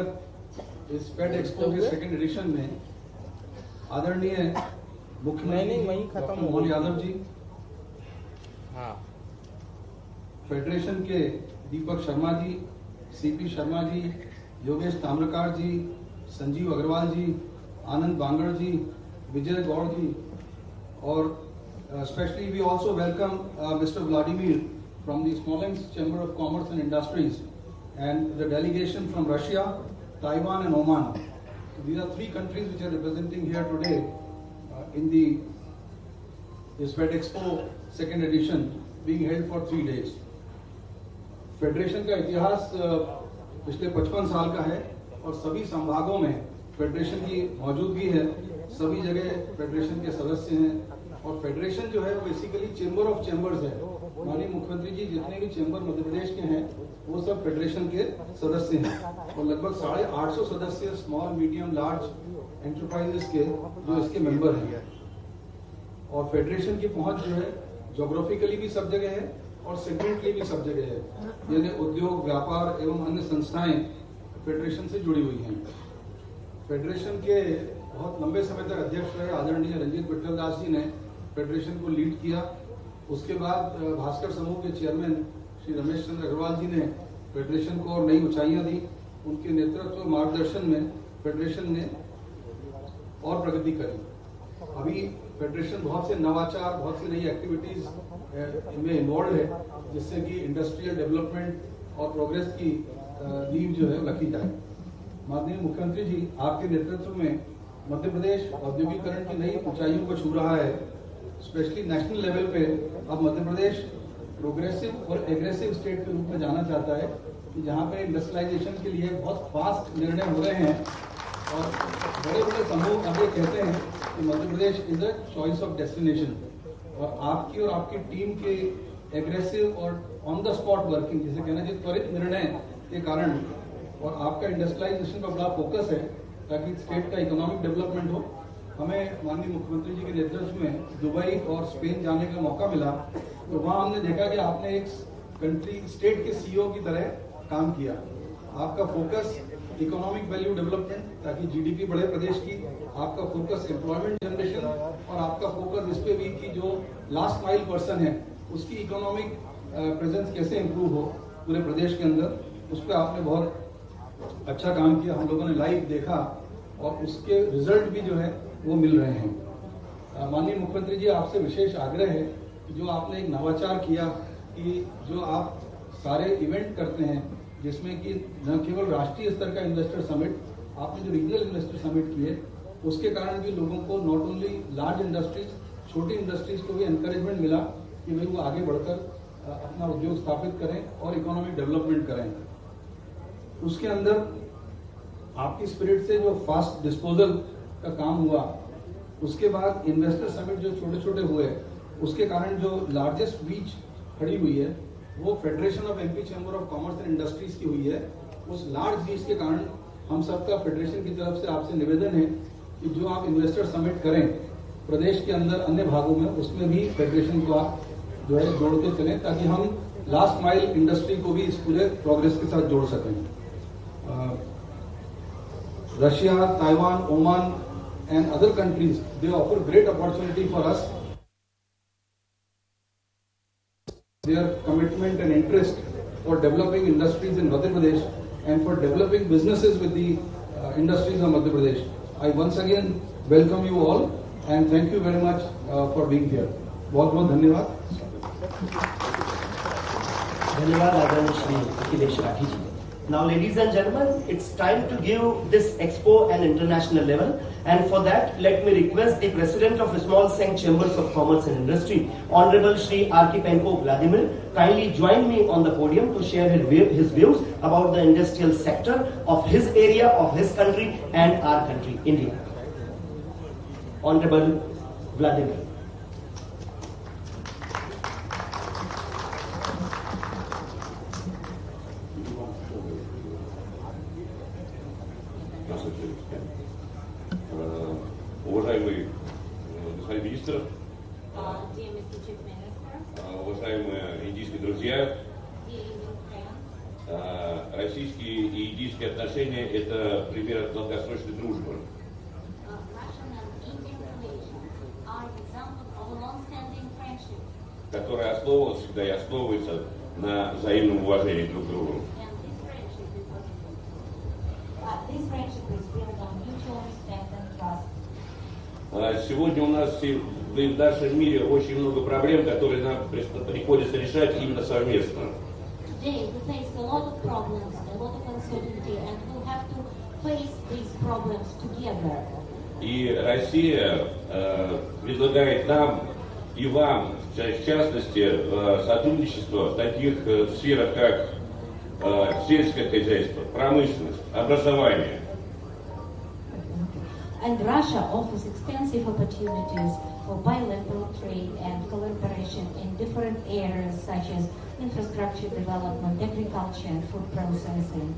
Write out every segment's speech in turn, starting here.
स्वागत इस fade expo के सेकंड एडिशन में आदरणीय मुख्यमंत्री डॉक्टर मोहन यादव जी, फेडरेशन के दीपक शर्मा जी, सीपी शर्मा जी, योगेश ताम्रकार जी, संजीव अग्रवाल जी, आनंद बांगड़ जी, विजय गौड़ जी, और especially we also welcome Mr. Vladimir from the Smolensk Chamber of Commerce and Industries and the delegation from Russia, Taiwan and Oman. So these are three countries which are representing here today in this Fed Expo second edition being held for 3 days. Federation का इतिहास पिछले 55 साल का है और सभी संभागों में फेडरेशन की मौजूदगी है। सभी जगह फेडरेशन के सदस्य हैं और फेडरेशन जो है वो बेसिकली चेंबर ऑफ चेंबर्स है। माननीय मुख्यमंत्री जी जितने भी चेंबर मध्य प्रदेश के हैं वो सब फेडरेशन के सदस्य हैं और लगभग 850 सदस्य स्मॉल मीडियम लार्ज एंटरप्राइजेस के जो इसके मेंबर हैं। और फेडरेशन की पहुंच जो है ज्योग्राफिकली भी सब जगह है और सेगमेंटली भी सब जगह है, यानी उद्योग, व्यापार एवं अन्य संस्थाएं फेडरेशन से जुड़ी हुई हैं। फेडरेशन के बहुत लंबे समय तक अध्यक्ष रहे आदरणीय रंजीत विट्ठल दास जी ने फेडरेशन को लीड किया। उसके बाद भास्कर समूह के चेयरमैन श्री रमेश चंद्र अग्रवाल जी ने फेडरेशन को और नई ऊंचाइयां दी। उनके नेतृत्व और मार्गदर्शन में फेडरेशन ने और प्रगति करी। अभी फेडरेशन बहुत से नवाचार, बहुत सी नई एक्टिविटीज में इन्वॉल्व है जिससे कि इंडस्ट्रियल डेवलपमेंट और प्रोग्रेस की नींव जो है रखी जाए। माननीय मुख्यमंत्री जी आपके नेतृत्व में मध्य प्रदेश औद्योगिकरण की नई ऊंचाइयों को छू रहा है। स्पेशली नेशनल लेवल पे अब मध्य प्रदेश प्रोग्रेसिव और एग्रेसिव स्टेट के रूप में जाना चाहता है कि जहाँ पे इंडस्ट्रियलाइजेशन के लिए बहुत फास्ट निर्णय हो रहे हैं और बड़े बड़े समूह अब ये कहते हैं कि Madhya Pradesh is a choice of destination. और आपकी और आपकी टीम के एग्रेसिव और ऑन द स्पॉट वर्किंग जिसे कहना चाहिए त्वरित निर्णय के कारण और आपका इंडस्ट्रियलाइजेशन पर बड़ा फोकस है ताकि स्टेट का इकोनॉमिक डेवलपमेंट हो। हमें माननीय मुख्यमंत्री जी के नेतृत्व में दुबई और स्पेन जाने का मौका मिला तो वहाँ हमने देखा कि आपने एक कंट्री स्टेट के सीईओ की तरह काम किया। आपका फोकस इकोनॉमिक वैल्यू डेवलपमेंट ताकि जीडीपी बढ़े प्रदेश की, आपका फोकस एम्प्लॉयमेंट जनरेशन और आपका फोकस इस पे भी कि जो लास्ट माइल पर्सन है उसकी इकोनॉमिक प्रेजेंस कैसे इम्प्रूव हो पूरे प्रदेश के अंदर, उस पर आपने बहुत अच्छा काम किया। हम लोगों ने लाइव देखा और उसके रिजल्ट भी जो है वो मिल रहे हैं। माननीय मुख्यमंत्री जी आपसे विशेष आग्रह है कि जो आपने एक नवाचार किया कि जो आप सारे इवेंट करते हैं जिसमें कि न केवल राष्ट्रीय स्तर का इन्वेस्टर समिट, आपने जो रीजनल इन्वेस्टर समिट किए उसके कारण भी लोगों को नॉट ओनली लार्ज इंडस्ट्रीज, छोटी इंडस्ट्रीज को भी एनकरेजमेंट मिला कि भाई वो आगे बढ़कर अपना उद्योग स्थापित करें और इकोनॉमिक डेवलपमेंट करें। उसके अंदर आपकी स्पिरिट से जो फास्ट डिस्पोजल का काम हुआ, उसके बाद इन्वेस्टर समिट जो छोटे छोटे हुए उसके कारण जो लार्जेस्ट बीच खड़ी हुई है वो federation of MP chamber of commerce and industries की हुई है। उस लार्ज बीच के कारण हम सबका फेडरेशन की तरफ से आपसे निवेदन है कि जो आप इन्वेस्टर समिट करें प्रदेश के अंदर अन्य भागों में, उसमें भी फेडरेशन को आप जो है जोड़ते चलें ताकि हम लास्ट माइल इंडस्ट्री को भी इस पूरे प्रोग्रेस के साथ जोड़ सकें। Russia, Taiwan, Oman and other countries, they offer great opportunity for us. Their commitment and interest for developing industries in Madhya Pradesh and for developing businesses with the industries of Madhya Pradesh. I once again welcome you all and thank you very much for being here. बहुत बहुत धन्यवाद। धन्यवाद आदरणीय श्री अखिलेश राठी जी। Now, ladies and gentlemen, it's time to give this expo an international level, and for that, let me request the President of Smolensk Chambers of Commerce and Industry, Honorable Shri Archipenko Vladimir, kindly join me on the podium to share his views about the industrial sector of his area, of his country, and our country, India. Honorable Vladimir. Уважаемый господин министр, Dear Mr. Chief Minister, уважаемые индийские друзья, dear Indian friends, Российские и индийские отношения – это пример долгосрочной дружбы. Russian and Indian relations are an example of a long-standing friendship, Которая основывалась всегда и основывается на взаимном уважении друг к другу. and this friendship is built on mutual respect and trust. Сегодня у нас да и в нашем мире очень много проблем, которые нам приходится решать именно совместно. Today we face a lot of problems, a lot of uncertainty, and we'll have to face these problems together. И Россия предлагает нам и вам, в частности, сотрудничество в таких сферах, как сельское хозяйство, промышленность, образование. And Russia offers extensive opportunities for bilateral trade and collaboration in different areas such as infrastructure development, agriculture, and food processing.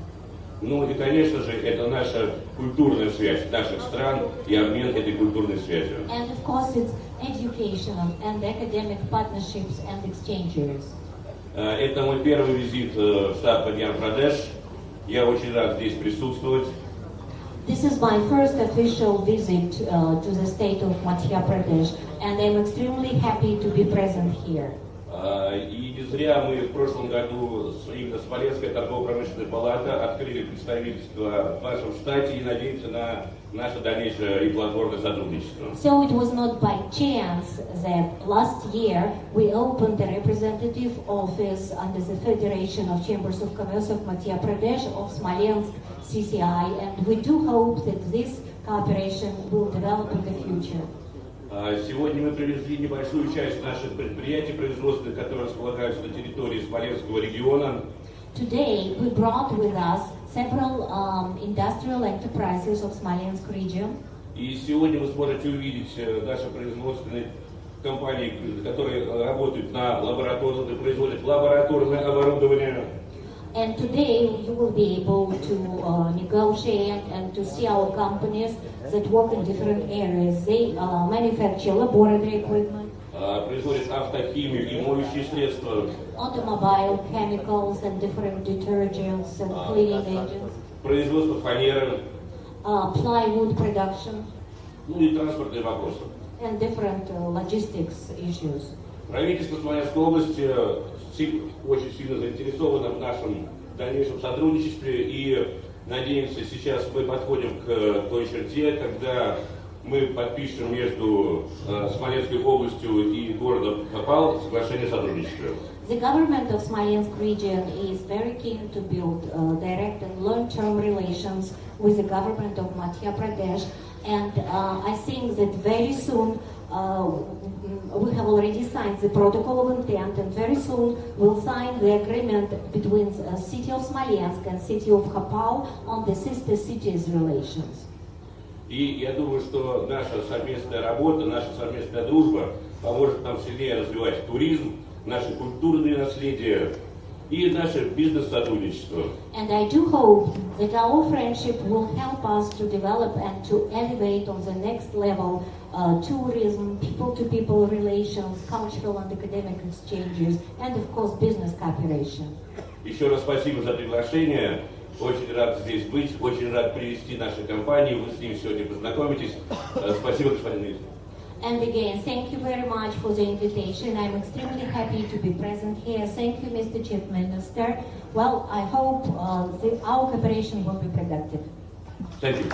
Ну и, конечно же, это наша культурная связь наших стран и обмен этой культурной связью. And of course, it's educational and academic partnerships and exchanges. Это мой первый визит в штат Мадхья-Прадеш. Я очень рад здесь присутствовать. This is my first official visit to the state of Madhya Pradesh, and I'm extremely happy to be present here. И не зря мы в прошлом году именно Смоленская торгово-промышленная палата открыли представительство в вашем штате и надеемся на наше дальнейшее и плодотворное сотрудничество. So it was not by chance that last year we opened the representative office under the Federation of Chambers of Commerce of Madhya Pradesh of Smolensk CCI, and we do hope that this cooperation will develop in the future. Сегодня мы привезли небольшую часть наших предприятий производственных, которые располагаются на территории Смоленского региона. Today we brought with us several industrial enterprises of Smolensk region. И сегодня вы сможете увидеть наши производственные компании, которые работают на лабораторных, производят лабораторное оборудование. And today you will be able to negotiate and to see our companies that work in different areas. They manufacture laboratory equipment, Производят автохимию и моющие средства, automobile, chemicals and different detergents and cleaning agents, производство фанеры, plywood production ну и транспортные вопросы. and different logistics issues. Правительство Смоленской области очень сильно заинтересовано в нашем дальнейшем сотрудничестве, и надеемся, сейчас мы подходим к той черте, когда мы подпишем между Смоленской областью и городом Хапал соглашение о сотрудничестве. The government of Smolensk region is very keen to build direct and long-term relations with the government of Madhya Pradesh, and I think that very soon we have already signed the protocol of intent, and very soon we'll sign the agreement between the city of Smolensk and city of Khapal on the sister cities relations. И я думаю, что наша совместная работа, наша совместная дружба поможет нам сильнее развивать туризм, наше культурное наследие и наше бизнес-сотрудничество. And I do hope that our friendship will help us to develop and to elevate on the next level tourism, people-to-people relations, cultural and academic exchanges, and of course business cooperation. Еще раз спасибо за приглашение. Очень рад здесь быть, очень рад привести наши компании. Вы с ними сегодня познакомитесь. Спасибо, господин министр. And again, thank you very much for the invitation. I'm extremely happy to be present here. Thank you, Mr. Chief Minister. Well, I hope our cooperation will be productive. Thank you.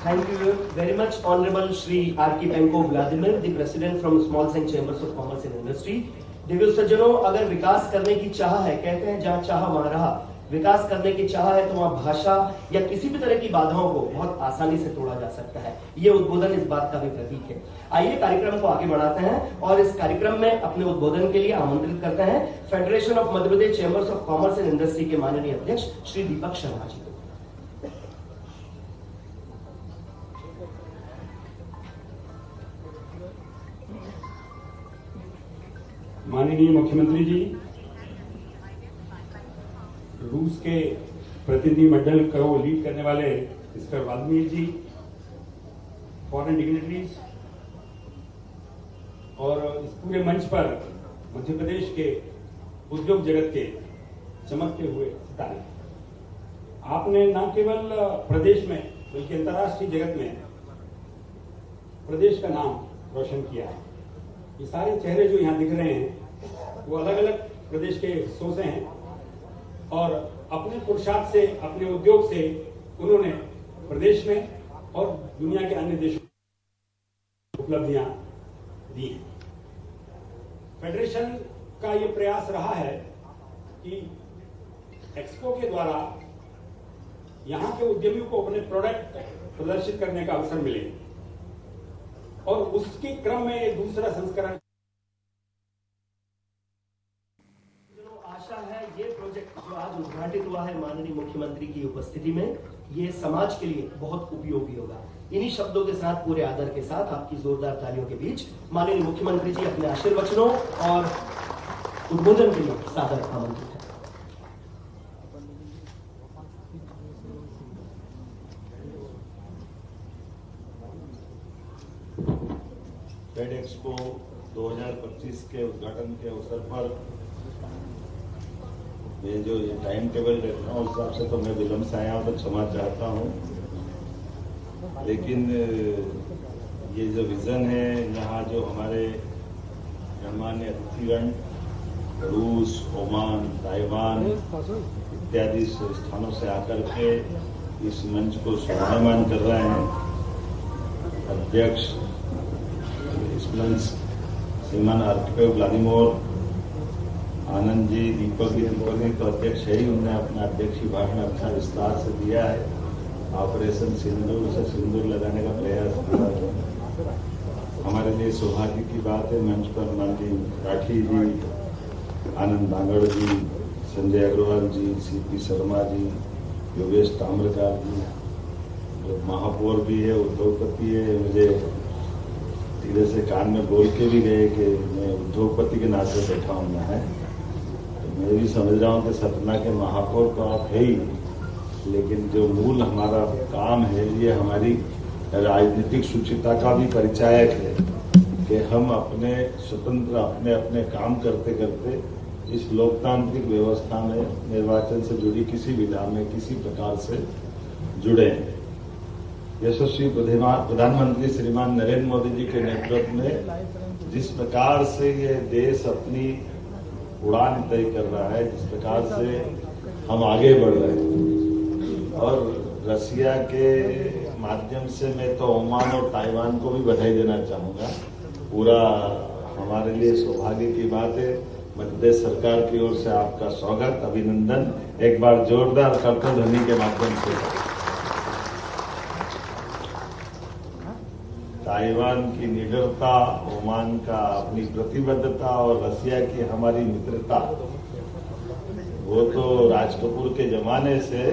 Thank you very much, Honorable Shri Arkipenko Vladimir, the President from Small Sangh Chambers of Commerce and Industry. Divya सज्जनों, अगर विकास करने की चाह है, कहते हैं जहाँ चाह वहाँ रहा, विकास करने की चाह है तो वहाँ भाषा या किसी भी तरह की बाधाओं को बहुत आसानी से तोड़ा जा सकता है। ये उद्बोधन इस बात का भी प्रतीक है। आइए कार्यक्रम को आगे बढ़ाते हैं और इस कार्यक्रम में अपने उद्बोधन के लिए आमंत्रित करते हैं federation of Madhya Pradesh chambers of commerce and industry के माननीय अध्यक्ष श्री दीपक शर्मा जी को। माननीय मुख्यमंत्री जी, रूस के प्रतिनिधि मंडल को लीड करने वाले मिस्टर वाल्मीर जी, फॉरेन डिग्नेटरीज और इस पूरे मंच पर मध्य प्रदेश के उद्योग जगत के चमकते हुए सितारे। आपने न केवल प्रदेश में बल्कि अंतर्राष्ट्रीय जगत में प्रदेश का नाम रोशन किया है। ये सारे चेहरे जो यहाँ दिख रहे हैं वो अलग अलग प्रदेश के हिस्सों से हैं और अपने पुरुषार्थ से, अपने उद्योग से उन्होंने प्रदेश में और दुनिया के अन्य देशों में उपलब्धियां दी हैं। फेडरेशन का ये प्रयास रहा है कि एक्सपो के द्वारा यहाँ के उद्यमियों को अपने प्रोडक्ट प्रदर्शित करने का अवसर मिले और उसके क्रम में दूसरा संस्करण। आशा है ये प्रोजेक्ट जो आज उद्घाटित हुआ है माननीय मुख्यमंत्री की उपस्थिति में, ये समाज के लिए बहुत उपयोगी होगा। इन्हीं शब्दों के साथ, पूरे आदर के साथ, आपकी जोरदार तालियों के बीच माननीय मुख्यमंत्री जी अपने आशीर्वचनों और उद्बोधन के लिए सादर आमंत्रित है। फेड एक्सपो 2025 के उद्घाटन के अवसर पर ये जो टाइम टेबल देख रहा हूँ उस हिसाब से तो मैं विलम्ब से आया हूँ तो क्षमा चाहता हूँ, लेकिन ये जो विजन है यहाँ जो हमारे गणमान्य अतिथिगण रूस, ओमान, ताइवान इत्यादि स्थानों से आकर के इस मंच को शोभायमान कर रहे हैं। अध्यक्ष इस मंच श्रीमान आर्किटेक्ट व्लादिमीर आनंद जी, दीपक जी तो अध्यक्ष है ही, उन्होंने अपना अध्यक्षीय भाषण अच्छा विस्तार से दिया है। ऑपरेशन सिंदूर से सिंदूर लगाने का प्रयास किया। हमारे लिए सौभाग्य की बात है मंच पर माननीय राठी जी, आनंद बांगड़ जी, संजय अग्रवाल जी, सीपी शर्मा जी, योगेश ताम्रकार जी, जो महापौर भी है, उद्योगपति है, मुझे धीरे से कान में बोल के भी गए कि मैं उद्योगपति के नाते बैठा हूँ है। तो मैं भी समझ रहा हूँ कि सतना के महापौर तो आप है ही, लेकिन जो मूल हमारा काम है ये हमारी राजनीतिक शुचिता का भी परिचायक है कि हम अपने स्वतंत्र अपने अपने काम करते करते इस लोकतांत्रिक व्यवस्था में निर्वाचन से जुड़ी किसी विधा में किसी प्रकार से जुड़े। यशस्वी प्रधानमंत्री श्रीमान नरेंद्र मोदी जी के नेतृत्व में जिस प्रकार से ये देश अपनी उड़ान तय कर रहा है, जिस प्रकार से हम आगे बढ़ रहे हैं, और रसिया के माध्यम से मैं तो ओमान और ताइवान को भी बधाई देना चाहूंगा। पूरा हमारे लिए सौभाग्य की बात है। मध्य प्रदेश सरकार की ओर से आपका स्वागत, अभिनंदन एक बार जोरदार करतब ध्वनि के माध्यम से। ताइवान की निडरता, ओमान का अपनी प्रतिबद्धता और रसिया की हमारी मित्रता, वो तो राज कपूर के जमाने से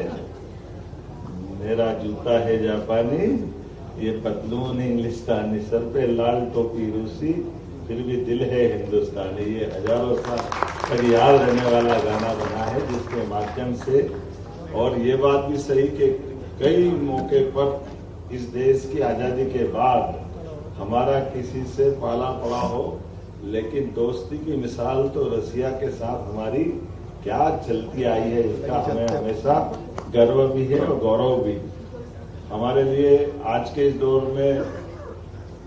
मेरा जूता है जापानी, ये पतलून इंग्लिस्तानी, सर पे लाल टोपी रूसी, फिर भी दिल है हिंदुस्तानी। ये हजारों साल तक याद रहने वाला गाना बना है, जिसके माध्यम से, और ये बात भी सही कि कई मौके पर इस देश की आजादी के बाद हमारा किसी से पाला पड़ा हो, लेकिन दोस्ती की मिसाल तो रसिया के साथ हमारी क्या चलती आई है, इसका हमें हमेशा गर्व भी है और गौरव भी। हमारे लिए आज के इस दौर में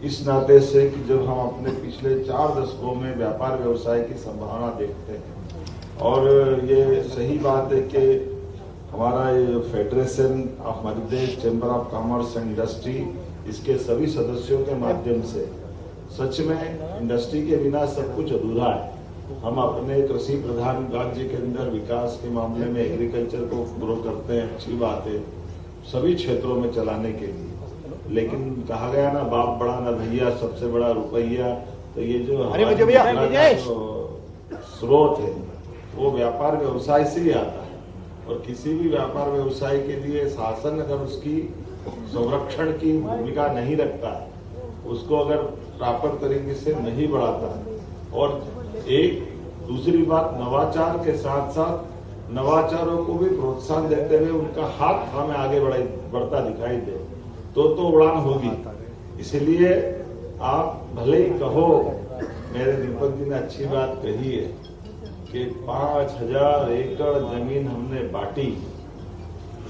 इस नाते से कि जब हम अपने पिछले 4 दशकों में व्यापार व्यवसाय की संभावना देखते हैं, और ये सही बात है कि हमारा ये federation of Madhya Pradesh chamber of commerce and industry, इसके सभी सदस्यों के माध्यम से सच में इंडस्ट्री के बिना सब कुछ अधूरा है। हम अपने कृषि प्रधान राज्य के अंदर विकास के मामले में एग्रीकल्चर को ग्रो करते हैं, अच्छी बात है, सभी क्षेत्रों में चलाने के लिए, लेकिन कहा गया ना बाप बड़ा ना भैया, सबसे बड़ा रुपया। तो ये जो स्रोत है वो व्यापार व्यवसाय से ही आता है, और किसी भी व्यापार व्यवसाय के लिए शासन अगर उसकी संरक्षण की भूमिका नहीं रखता है, उसको अगर प्रॉपर तरीके से नहीं बढ़ाता है, और एक दूसरी बात नवाचार के साथ साथ नवाचारों को भी प्रोत्साहन देते हुए उनका हाथ हमें आगे बढ़ता दिखाई दे तो उड़ान होगी। इसलिए आप भले ही कहो, मेरे दीपक जी ने अच्छी बात कही है कि 5000 एकड़ जमीन हमने बांटी।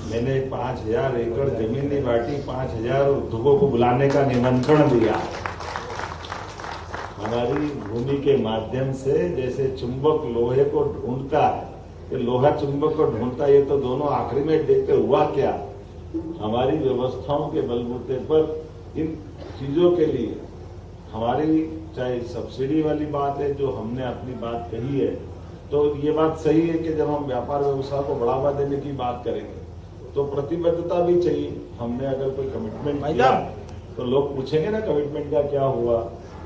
मैंने 5000 एकड़ जमीन नहीं बांटी, 5000 उद्योगों को बुलाने का निमंत्रण दिया। हमारी भूमि के माध्यम से जैसे चुंबक लोहे को ढूंढता है, कि लोहा चुंबक को ढूंढता है, ये तो दोनों आखिरी में देखते हुआ क्या, हमारी व्यवस्थाओं के बलबूते पर इन चीजों के लिए हमारी चाहे सब्सिडी वाली बात है जो हमने अपनी बात कही है, तो ये बात सही है कि जब हम व्यापार व्यवसाय को बढ़ावा देने की बात करेंगे तो प्रतिबद्धता भी चाहिए। हमने अगर कोई कमिटमेंट किया तो लोग पूछेंगे ना कमिटमेंट का क्या हुआ।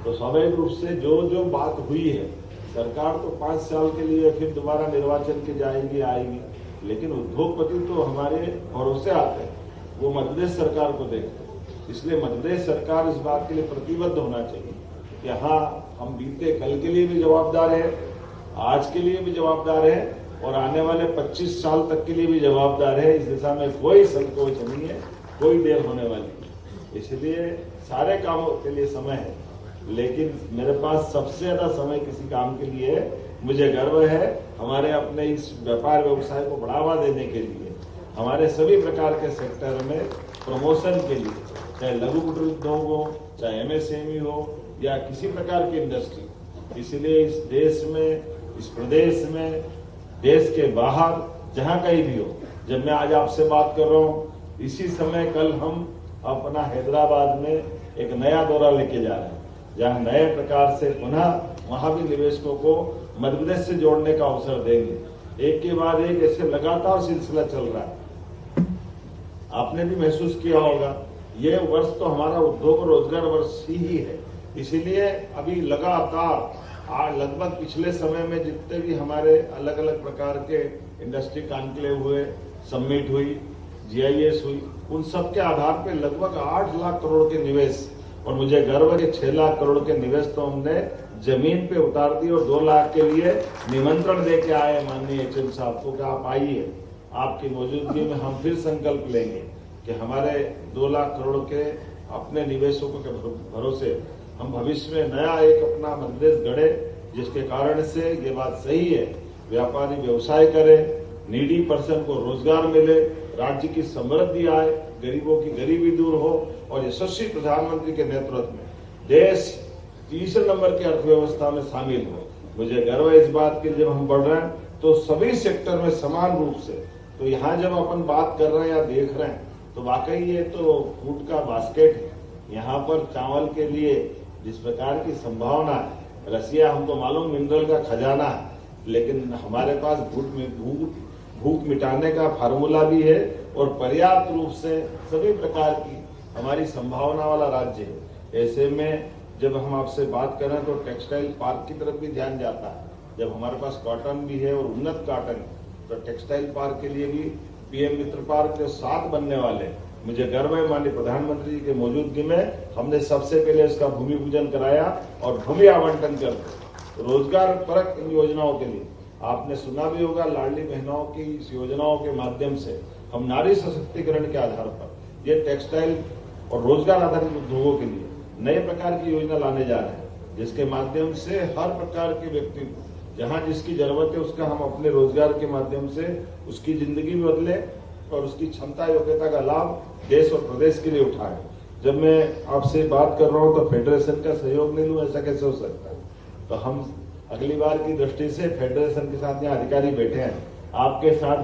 तो स्वाभाविक रूप से जो जो बात हुई है, सरकार तो 5 साल के लिए फिर दोबारा निर्वाचन के जाएगी आएगी, लेकिन उद्योगपति तो हमारे भरोसे आते हैं, वो मध्य प्रदेश सरकार को देखते हैं। इसलिए मध्य प्रदेश सरकार इस बात के लिए प्रतिबद्ध होना चाहिए कि हाँ, हम बीते कल के लिए भी जवाबदार है, आज के लिए भी जवाबदार है और आने वाले 25 साल तक के लिए भी जवाबदार है। इस दिशा में कोई संकोच नहीं है, कोई देर होने वाली नहीं। इसलिए सारे कामों के लिए समय है, लेकिन मेरे पास सबसे ज्यादा समय किसी काम के लिए है। मुझे गर्व है हमारे अपने इस व्यापार व्यवसाय को बढ़ावा देने के लिए, हमारे सभी प्रकार के सेक्टर में प्रमोशन के लिए, चाहे लघु कुटीर उद्योग हो, चाहे एमएसएमई हो या किसी प्रकार की इंडस्ट्री। इसलिए इस देश में, इस प्रदेश में, देश के बाहर, जहां कहीं भी हो, जब मैं आज आपसे बात कर रहा हूं, इसी समय कल हम अपना हैदराबाद में एक नया दौरा लेके जा रहे हैं, जहां नए प्रकार से पुनः वहां भी निवेशकों को मध्य प्रदेश से जोड़ने का अवसर देंगे। एक के बाद एक ऐसे लगातार सिलसिला चल रहा है। आपने भी महसूस किया होगा, ये वर्ष तो हमारा उद्योग और रोजगार वर्ष ही है। इसीलिए अभी लगातार लगभग पिछले समय में जितने भी हमारे अलग अलग प्रकार के इंडस्ट्री कॉन्क्लेव हुए, समिट हुई, जीआईएस हुई, उन सब के आधार पे लगभग 8 लाख करोड़ के निवेश, और मुझे गर्व है कि 6 लाख करोड़ के निवेश तो हमने जमीन पे उतार दी और 2 लाख के लिए निमंत्रण दे के आए माननीय एचएम साहब को कि आप आइए, आपकी मौजूदगी में हम फिर संकल्प लेंगे कि हमारे 2 लाख करोड़ के अपने निवेशकों के भरोसे हम भविष्य में नया एक अपना मध्य प्रदेश गढ़े, जिसके कारण से ये बात सही है, व्यापारी व्यवसाय करे, नीडी पर्सन को रोजगार मिले, राज्य की समृद्धि आए, गरीबों की गरीबी दूर हो और यशस्वी प्रधानमंत्री के नेतृत्व में देश तीसरे नंबर की अर्थव्यवस्था में शामिल हो। मुझे गर्व है इस बात के, जब हम बढ़ रहे हैं तो सभी सेक्टर में समान रूप से। तो यहाँ जब अपन बात कर रहे हैं या देख रहे हैं तो वाकई ये तो फूड का बास्केट है। यहाँ पर चावल के लिए जिस प्रकार की संभावना है, रसिया हमको मालूम मिनरल का खजाना है, लेकिन हमारे पास भूख मिटाने का फार्मूला भी है और पर्याप्त रूप से सभी प्रकार की हमारी संभावना वाला राज्य है। ऐसे में जब हम आपसे बात करें तो टेक्सटाइल पार्क की तरफ भी ध्यान जाता है। जब हमारे पास कॉटन भी है और उन्नत कॉटन है, तो टेक्सटाइल पार्क के लिए भी पीएम मित्र पार्क जो 7 बनने वाले, मुझे गर्व है माननीय प्रधानमंत्री जी की मौजूदगी में हमने सबसे पहले इसका भूमि पूजन कराया और भूमि आवंटन कर दिया। रोजगार परक इन योजनाओं के लिए आपने सुना भी होगा, लाडली बहनों की इस योजनाओं के माध्यम से हम नारी सशक्तिकरण के आधार पर ये टेक्सटाइल और रोजगार आधारित उद्योगों के लिए नए प्रकार की योजना लाने जा रहे हैं, जिसके माध्यम से हर प्रकार के व्यक्ति को जहां जिसकी जरूरत है उसका हम अपने रोजगार के माध्यम से उसकी जिंदगी में बदले और उसकी क्षमता योग्यता का लाभ देश और प्रदेश के लिए उठाए। जब मैं आपसे बात कर रहा हूं तो फेडरेशन का सहयोग नहीं लूं, ऐसा कैसे हो सकता है? तो हम अगली बार की दृष्टि से फेडरेशन के साथ यहाँ अधिकारी बैठे हैं, आपके साथ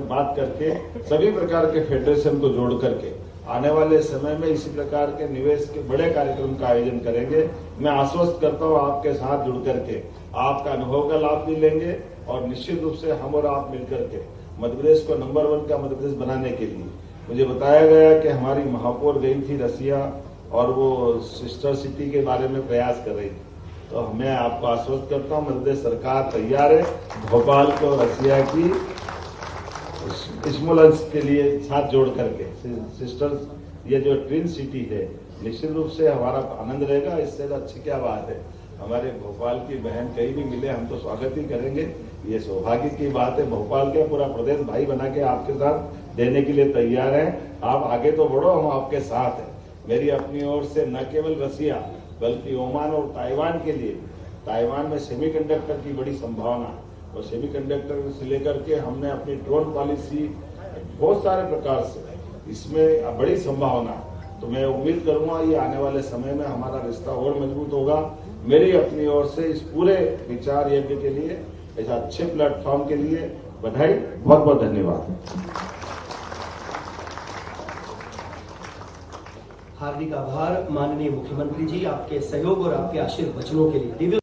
बात करके सभी प्रकार के फेडरेशन को जोड़ करके आने वाले समय में इसी प्रकार के निवेश के बड़े कार्यक्रम का आयोजन करेंगे। मैं आश्वस्त करता हूँ आपके साथ जुड़ करके आपका अनुभव का लाभ भी लेंगे और निश्चित रूप से हम और आप मिलकर के मध्य प्रदेश को नंबर 1 का मध्य प्रदेश बनाने के लिए, मुझे बताया गया कि हमारी महापौर गई थी रसिया और वो सिस्टर सिटी के बारे में प्रयास कर रही थी। तो मैं आपको आश्वस्त करता हूँ मध्य प्रदेश सरकार तैयार है भोपाल को रसिया की स्मॉलर्स के लिए साथ जोड़ करके सिस्टर्स, ये जो ट्विन सिटी है, निश्चित रूप से हमारा आनंद रहेगा। इससे अच्छी क्या बात है, हमारे भोपाल की बहन कहीं भी मिले हम तो स्वागत ही करेंगे। ये सौभाग्य की बात है, भोपाल का पूरा प्रदेश भाई बना के आपके साथ देने के लिए तैयार है। आप आगे तो बढ़ो, हम आपके साथ हैं। मेरी अपनी ओर से न केवल रसिया बल्कि ओमान और ताइवान के लिए, ताइवान में सेमीकंडक्टर की बड़ी संभावना, और सेमीकंडक्टर से लेकर के हमने अपनी ड्रोन पॉलिसी, बहुत सारे प्रकार से इसमें बड़ी संभावना। तो मैं उम्मीद करूंगा ये आने वाले समय में हमारा रिश्ता और मजबूत होगा। मेरी अपनी ओर से इस पूरे विचार यज्ञ के लिए, इस अच्छे प्लेटफॉर्म के लिए बधाई, बहुत बहुत धन्यवाद। हार्दिक आभार माननीय मुख्यमंत्री जी, आपके सहयोग और आपके आशीर्वचनों के लिए।